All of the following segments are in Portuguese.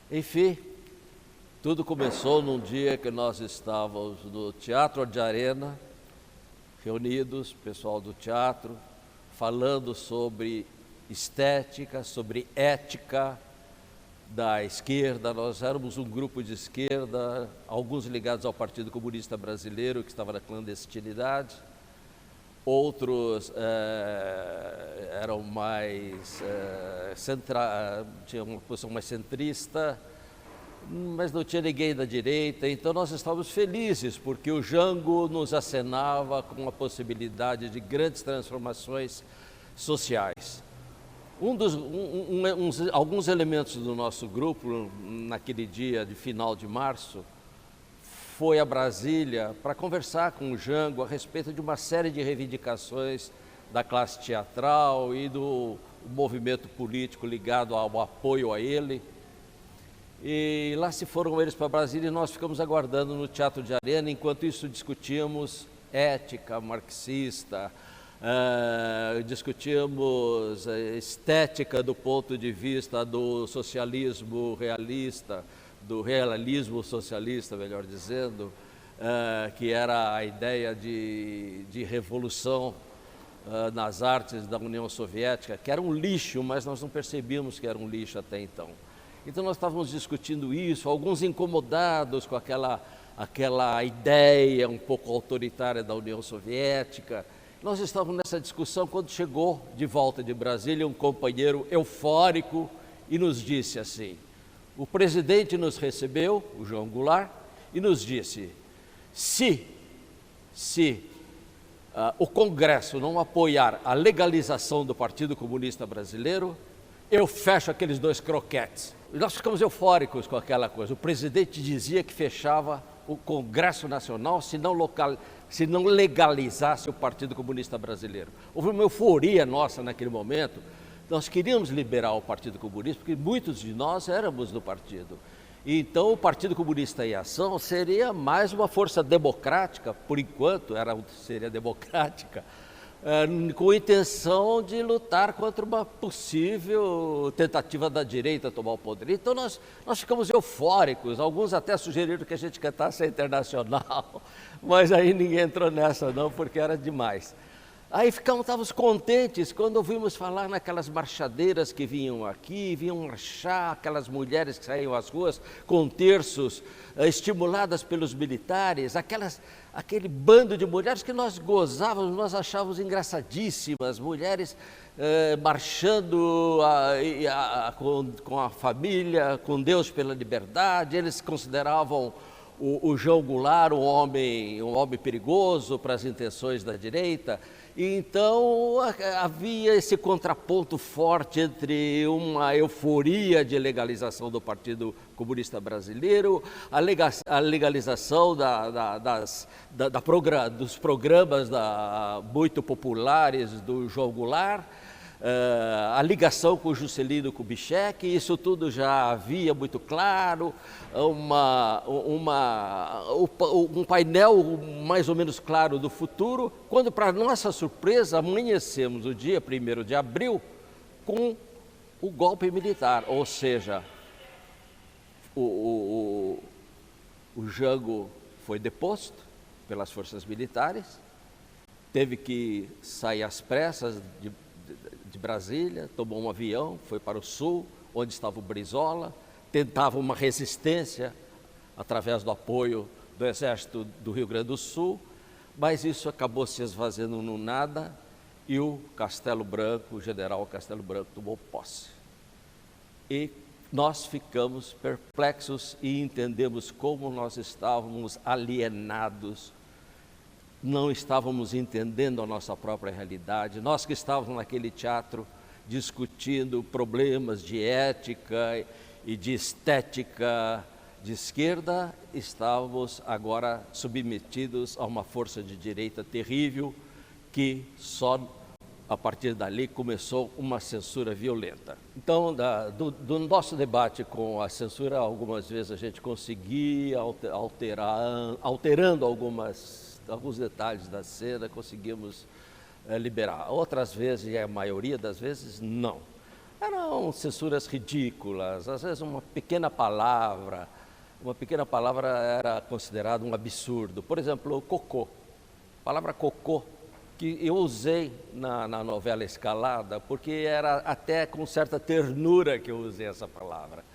Enfim, tudo começou num dia que nós estávamos no Teatro de Arena, reunidos, pessoal do teatro, falando sobre estética, sobre ética da esquerda. Nós éramos um grupo de esquerda, alguns ligados ao Partido Comunista Brasileiro, que estava na clandestinidade, outros eram mais tinham uma posição mais centrista, mas não tinha ninguém da direita. Então nós estávamos felizes porque o Jango nos acenava com a possibilidade de grandes transformações sociais. Alguns elementos do nosso grupo, naquele dia de final de março, foi a Brasília para conversar com o Jango a respeito de uma série de reivindicações da classe teatral e do movimento político ligado ao apoio a ele. E lá se foram eles para Brasília e nós ficamos aguardando no Teatro de Arena. Enquanto isso discutíamos ética marxista, discutíamos estética do ponto de vista do socialismo realista, do realismo socialista, melhor dizendo, que era a ideia de revolução nas artes da União Soviética, que era um lixo, mas nós não percebíamos que era um lixo até então. Então nós estávamos discutindo isso, alguns incomodados com aquela ideia um pouco autoritária da União Soviética. Nós estávamos nessa discussão quando chegou de volta de Brasília um companheiro eufórico e nos disse assim: o presidente nos recebeu, o João Goulart, e nos disse: se o Congresso não apoiar a legalização do Partido Comunista Brasileiro, eu fecho aqueles 2 croquetes. E nós ficamos eufóricos com aquela coisa. O presidente dizia que fechava o Congresso Nacional se não legalizasse o Partido Comunista Brasileiro. Houve uma euforia nossa naquele momento. Nós queríamos liberar o Partido Comunista, porque muitos de nós éramos do partido. Então o Partido Comunista em Ação seria mais uma força democrática, por enquanto seria democrática, com a intenção de lutar contra uma possível tentativa da direita tomar o poder. Então nós ficamos eufóricos, alguns até sugeriram que a gente cantasse a Internacional, mas aí ninguém entrou nessa não, porque era demais. Aí estávamos contentes quando ouvimos falar naquelas marchadeiras que vinham aqui, vinham marchar, aquelas mulheres que saíam às ruas com terços, estimuladas pelos militares, aquele bando de mulheres que nós gozávamos, nós achávamos engraçadíssimas, mulheres marchando com a família, com Deus pela liberdade. Eles consideravam o João Goulart um homem perigoso para as intenções da direita. Então havia esse contraponto forte entre uma euforia de legalização do Partido Comunista Brasileiro, a legalização dos programas muito populares do João Goulart, a ligação com o Juscelino Kubitschek. Isso tudo já havia muito claro, um painel mais ou menos claro do futuro, quando, para nossa surpresa, amanhecemos o dia 1º de abril com o golpe militar, ou seja, o Jango foi deposto pelas forças militares, teve que sair às pressas de Brasília, tomou um avião, foi para o sul, onde estava o Brizola, tentava uma resistência através do apoio do Exército do Rio Grande do Sul, mas isso acabou se esvaziando no nada e o general Castelo Branco tomou posse. E nós ficamos perplexos e entendemos como nós estávamos alienados, não estávamos entendendo a nossa própria realidade. Nós que estávamos naquele teatro discutindo problemas de ética e de estética de esquerda, estávamos agora submetidos a uma força de direita terrível que só a partir dali começou uma censura violenta. Então, do nosso debate com a censura, algumas vezes a gente conseguia alterando alguns detalhes da cena, conseguimos liberar. Outras vezes, e a maioria das vezes, não. Eram censuras ridículas, às vezes uma pequena palavra era considerada um absurdo. Por exemplo, cocô. A palavra cocô, que eu usei na novela Escalada, porque era até com certa ternura que eu usei essa palavra.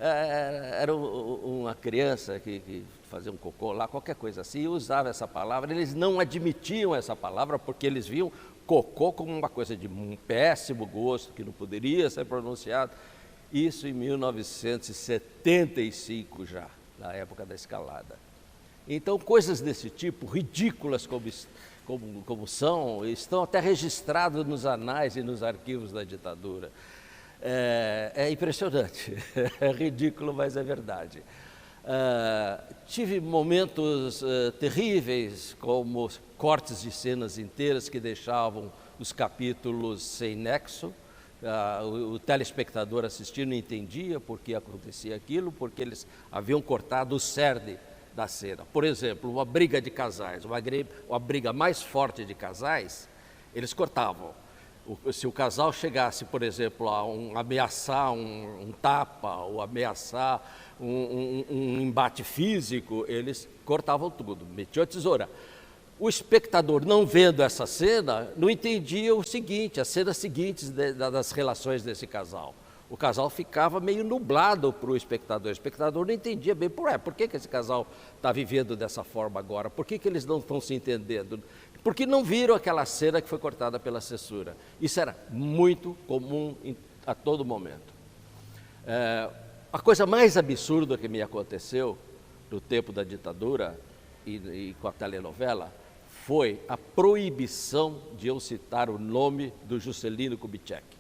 Era uma criança que fazia um cocô lá, qualquer coisa assim, e usava essa palavra. Eles não admitiam essa palavra porque eles viam cocô como uma coisa de um péssimo gosto, que não poderia ser pronunciado. Isso em 1975 já, na época da Escalada. Então, coisas desse tipo, ridículas como são, estão até registradas nos anais e nos arquivos da ditadura. É impressionante, é ridículo, mas é verdade. Tive momentos terríveis, como cortes de cenas inteiras que deixavam os capítulos sem nexo. O telespectador assistindo não entendia por que acontecia aquilo, porque eles haviam cortado o cerne da cena. Por exemplo, uma briga de casais, uma briga mais forte de casais, eles cortavam. Se o casal chegasse, por exemplo, a ameaçar um tapa, ou ameaçar um embate físico, eles cortavam tudo, metiam a tesoura. O espectador, não vendo essa cena, não entendia o seguinte, as cenas seguintes das relações desse casal. O casal ficava meio nublado para o espectador não entendia bem, por que esse casal está vivendo dessa forma agora, por que eles não estão se entendendo, porque não viram aquela cena que foi cortada pela censura. Isso era muito comum a todo momento. A coisa mais absurda que me aconteceu no tempo da ditadura e com a telenovela foi a proibição de eu citar o nome do Juscelino Kubitschek.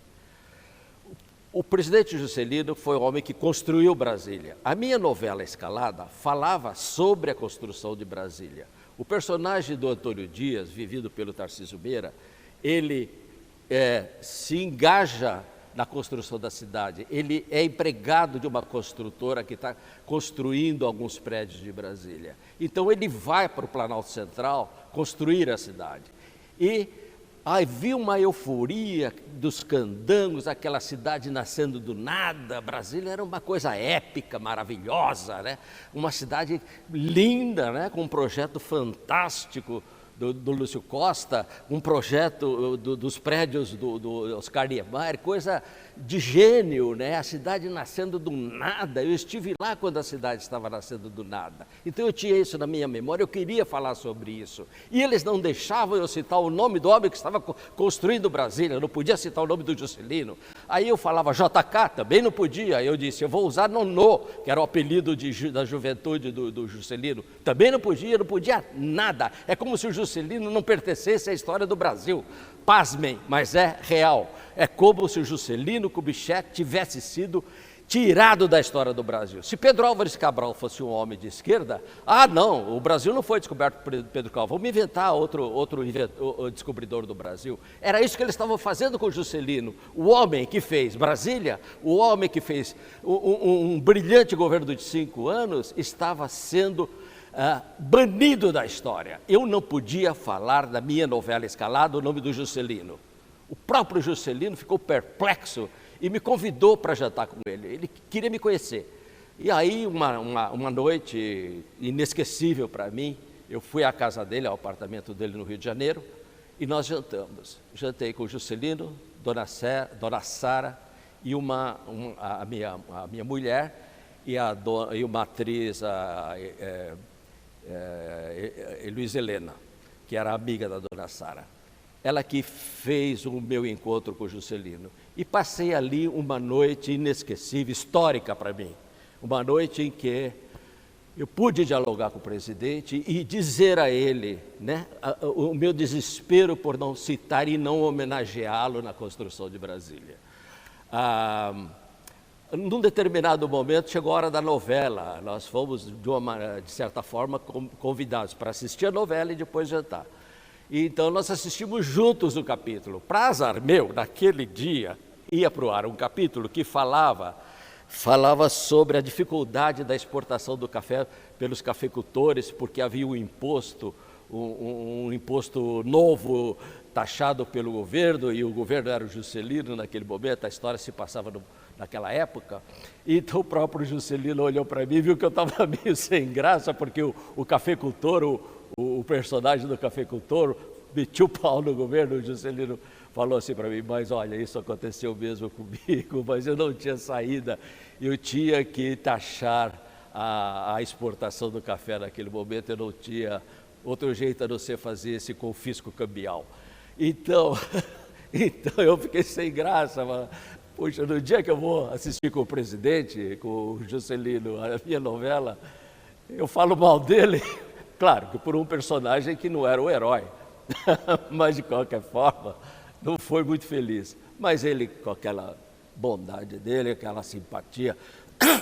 O presidente Juscelino foi o homem que construiu Brasília. A minha novela Escalada falava sobre a construção de Brasília. O personagem do Antônio Dias, vivido pelo Tarcísio Meira, ele se engaja na construção da cidade. Ele é empregado de uma construtora que está construindo alguns prédios de Brasília. Então ele vai para o Planalto Central construir a cidade. E havia uma euforia dos candangos, aquela cidade nascendo do nada. Brasília era uma coisa épica, maravilhosa, né? Uma cidade linda, né? Com um projeto fantástico do Lúcio Costa, um projeto dos prédios do Oscar Niemeyer, coisa de gênio, né? A cidade nascendo do nada. Eu estive lá quando a cidade estava nascendo do nada. Então eu tinha isso na minha memória, eu queria falar sobre isso. E eles não deixavam eu citar o nome do homem que estava construindo Brasília, eu não podia citar o nome do Juscelino. Aí eu falava JK, também não podia. Eu disse, eu vou usar Nonô, que era o apelido da juventude do Juscelino. Também não podia nada. É como se o Juscelino não pertencesse à história do Brasil. Pasmem, mas é real. É como se o Juscelino Kubitschek tivesse sido tirado da história do Brasil. Se Pedro Álvares Cabral fosse um homem de esquerda, não, o Brasil não foi descoberto por Pedro Cabral, vamos inventar outro descobridor do Brasil. Era isso que eles estavam fazendo com o Juscelino, o homem que fez Brasília, o homem que fez um brilhante governo de 5 anos, estava sendo banido da história. Eu não podia falar da minha novela Escalada o nome do Juscelino. O próprio Juscelino ficou perplexo e me convidou para jantar com ele. Ele queria me conhecer. E aí, uma noite inesquecível para mim, eu fui à casa dele, ao apartamento dele no Rio de Janeiro, e nós jantamos. Jantei com o Juscelino, Dona Sara e a minha mulher e uma atriz, Luiz Helena, que era amiga da Dona Sara. Ela que fez o meu encontro com o Juscelino. E passei ali uma noite inesquecível, histórica para mim. Uma noite em que eu pude dialogar com o presidente e dizer a ele, né, o meu desespero por não citar e não homenageá-lo na construção de Brasília. Num determinado momento chegou a hora da novela. Nós fomos, de certa forma, convidados para assistir a novela e depois jantar. Então nós assistimos juntos o capítulo. Para azar meu, naquele dia, ia para o ar um capítulo que falava sobre a dificuldade da exportação do café pelos cafeicultores, porque havia um imposto novo, taxado pelo governo, e o governo era o Juscelino naquele momento, a história se passava naquela época. Então o próprio Juscelino olhou para mim e viu que eu estava meio sem graça, porque o cafeicultor, o personagem do cafeicultor, metia o pau no governo. O Juscelino falou assim para mim: mas olha, isso aconteceu mesmo comigo, mas eu não tinha saída, eu tinha que taxar a exportação do café naquele momento, eu não tinha outro jeito a não ser fazer esse confisco cambial. Então eu fiquei sem graça, mas, poxa, no dia que eu vou assistir com o presidente, com o Juscelino, a minha novela, eu falo mal dele, claro que por um personagem que não era o herói, mas de qualquer forma, não foi muito feliz. Mas ele, com aquela bondade dele, aquela simpatia,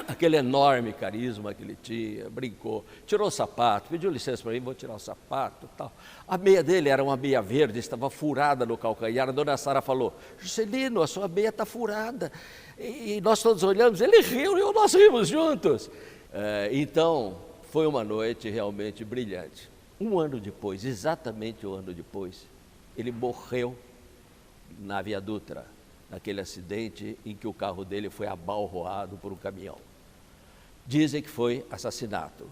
aquele enorme carisma que ele tinha, brincou, tirou o sapato, pediu licença para mim, vou tirar o sapato e tal. A meia dele era uma meia verde, estava furada no calcanhar. A dona Sara falou: Juscelino, a sua meia está furada. E nós todos olhamos, ele riu e nós rimos juntos. Então, foi uma noite realmente brilhante. Um ano depois, exatamente um ano depois, ele morreu na Via Dutra, naquele acidente em que o carro dele foi abalroado por um caminhão. Dizem que foi assassinato.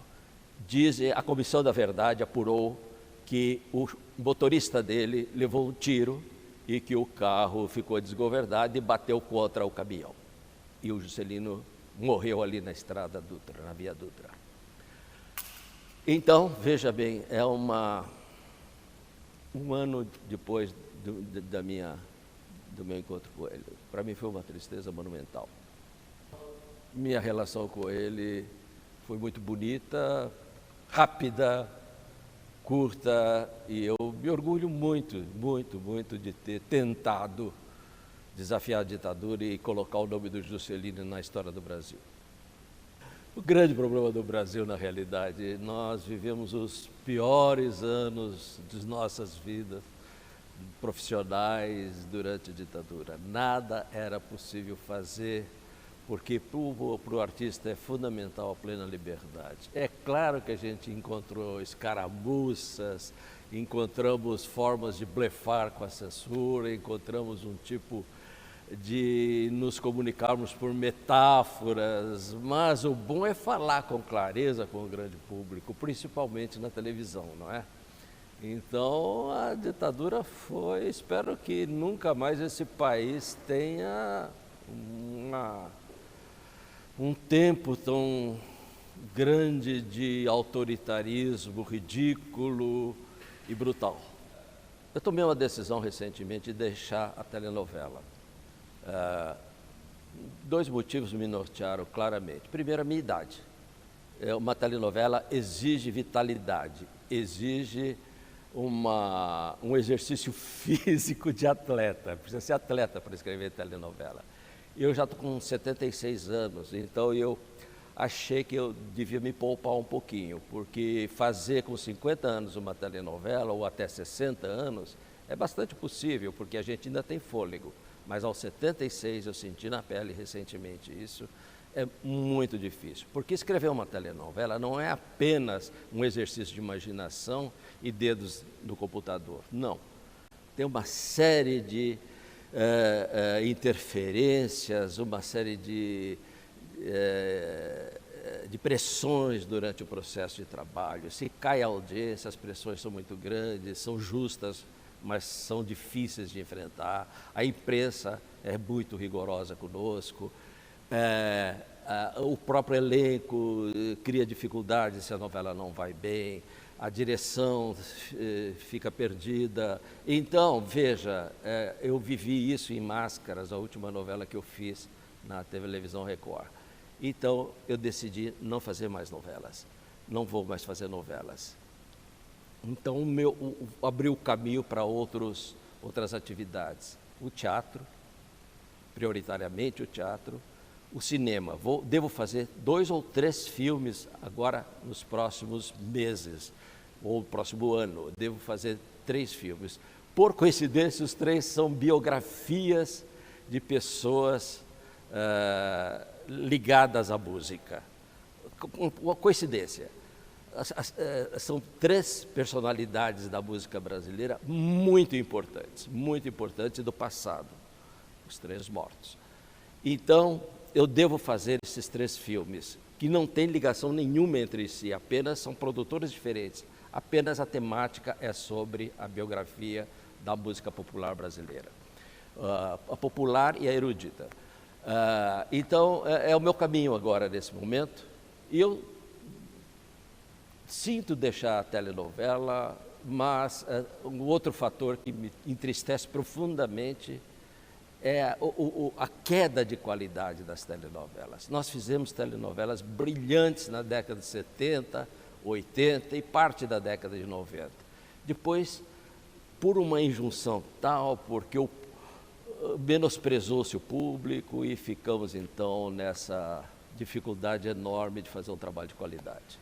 A Comissão da Verdade apurou que o motorista dele levou um tiro e que o carro ficou desgovernado e bateu contra o caminhão. E o Juscelino morreu ali na estrada Dutra, na Via Dutra. Então, veja bem, um ano depois do meu encontro com ele. Para mim foi uma tristeza monumental. Minha relação com ele foi muito bonita, rápida, curta, e eu me orgulho muito, muito, muito de ter tentado desafiar a ditadura e colocar o nome do Juscelino na história do Brasil. O grande problema do Brasil, na realidade, nós vivemos os piores anos de nossas vidas profissionais durante a ditadura. Nada era possível fazer, porque para o artista é fundamental a plena liberdade. É claro que a gente encontrou escaramuças, encontramos formas de blefar com a censura, encontramos um tipo de nos comunicarmos por metáforas, mas o bom é falar com clareza com o grande público, principalmente na televisão, não é? Então, a ditadura foi, espero que nunca mais esse país tenha um tempo tão grande de autoritarismo ridículo e brutal. Eu tomei uma decisão recentemente de deixar a telenovela. Dois motivos me nortearam claramente. Primeiro, a minha idade. Uma telenovela exige vitalidade, exige um exercício físico de atleta, precisa ser atleta para escrever telenovela. Eu já estou com 76 anos, então eu achei que eu devia me poupar um pouquinho, porque fazer com 50 anos uma telenovela, ou até 60 anos, é bastante possível, porque a gente ainda tem fôlego, mas aos 76 eu senti na pele recentemente isso. É muito difícil, porque escrever uma telenovela não é apenas um exercício de imaginação e dedos no computador, não. Tem uma série de interferências, uma série de pressões durante o processo de trabalho. Se cai a audiência, as pressões são muito grandes, são justas, mas são difíceis de enfrentar. A imprensa é muito rigorosa conosco. O próprio elenco cria dificuldades se a novela não vai bem, a direção fica perdida. Então, veja, eu vivi isso em Máscaras, a última novela que eu fiz na televisão Record. Então, eu decidi não fazer mais novelas, não vou mais fazer novelas. Então, abriu o caminho para outras atividades. O teatro, prioritariamente o teatro, o cinema. Devo fazer 2 ou 3 filmes agora nos próximos meses, ou no próximo ano. Devo fazer 3 filmes. Por coincidência, os 3 são biografias de pessoas ligadas à música. Uma coincidência. são três personalidades da música brasileira muito importantes do passado, os três mortos. Então, eu devo fazer esses três filmes, que não têm ligação nenhuma entre si, apenas são produtores diferentes, apenas a temática é sobre a biografia da música popular brasileira, a popular e a erudita. Então, é o meu caminho agora, nesse momento, e eu sinto deixar a telenovela, mas um outro fator que me entristece profundamente é a queda de qualidade das telenovelas. Nós fizemos telenovelas brilhantes na década de 70, 80 e parte da década de 90. Depois, por uma injunção tal, porque menosprezou-se o público e ficamos então nessa dificuldade enorme de fazer um trabalho de qualidade.